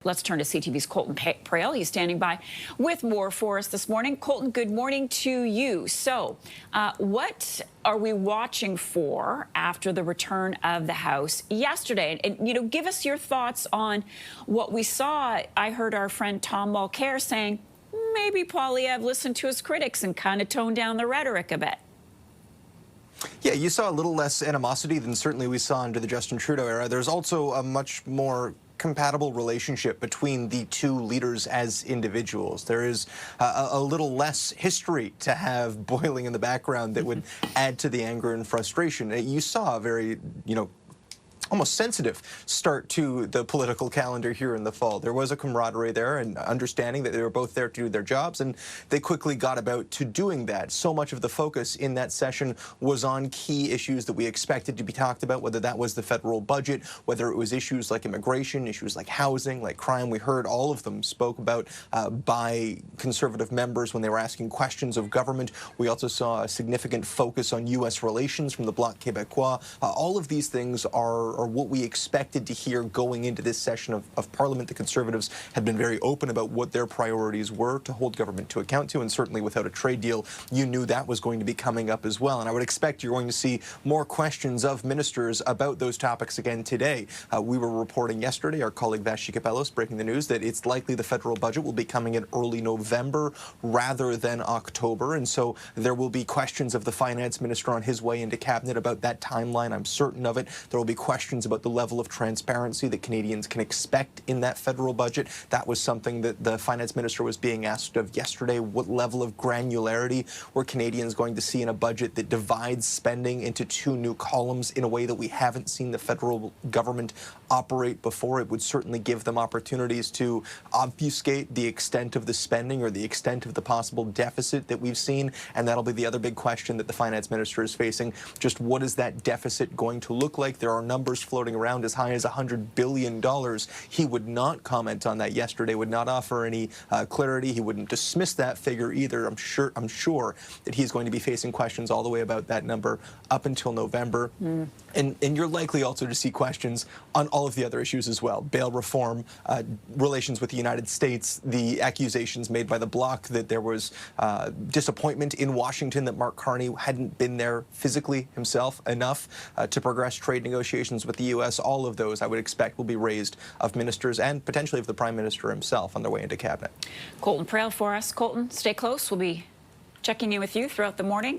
Let's turn to CTV's Colton Praill. He's standing by with more for us this morning. Colton, good morning to you. So, what are we watching for after the return of the House yesterday? And give us your thoughts on what we saw. I heard our friend Tom Mulcair saying maybe Poilievre listened to his critics and kind of toned down the rhetoric a bit. Yeah, you saw a little less animosity than certainly we saw under the Justin Trudeau era. There's also a much more compatible relationship between the two leaders as individuals. There is a little less history to have boiling in the background that would add to the anger and frustration. You saw a very, almost sensitive start to the political calendar here in the fall. There was a camaraderie there and understanding that they were both there to do their jobs, and they quickly got about to doing that. So much of the focus in that session was on key issues that we expected to be talked about, whether that was the federal budget, whether it was issues like immigration, issues like housing, like crime. We heard all of them spoke about by Conservative members when they were asking questions of government. We also saw a significant focus on U.S. relations from the Bloc Québécois. All of these things are what we expected to hear going into this session of Parliament. The Conservatives had been very open about what their priorities were to hold government to account to, and certainly without a trade deal, you knew that was going to be coming up as well. And I would expect you're going to see more questions of ministers about those topics again today. We were reporting yesterday, our colleague Vashi Kapelos breaking the news that it's likely the federal budget will be coming in early November rather than October, and so there will be questions of the finance minister on his way into cabinet about that timeline. I'm certain of it. There will be questions about the level of transparency that Canadians can expect in that federal budget. That was something that the finance minister was being asked of yesterday. What level of granularity were Canadians going to see in a budget that divides spending into two new columns in a way that we haven't seen the federal government operate before? It would certainly give them opportunities to obfuscate the extent of the spending or the extent of the possible deficit that we've seen, and that'll be the other big question that the finance minister is facing. Just what is that deficit going to look like? There are numbers floating around as high as $100 billion. He would not comment on that yesterday, would not offer any clarity. He wouldn't dismiss that figure either. I'm sure that he's going to be facing questions all the way about that number up until November. And you're likely also to see questions on all of the other issues as well. Bail reform, relations with the United States, the accusations made by the Bloc that there was disappointment in Washington that Mark Carney hadn't been there physically himself enough to progress trade negotiations with the U.S. All of those, I would expect, will be raised of ministers and potentially of the Prime Minister himself on their way into cabinet. Colton Praill for us. Colton, stay close. We'll be checking in with you throughout the morning.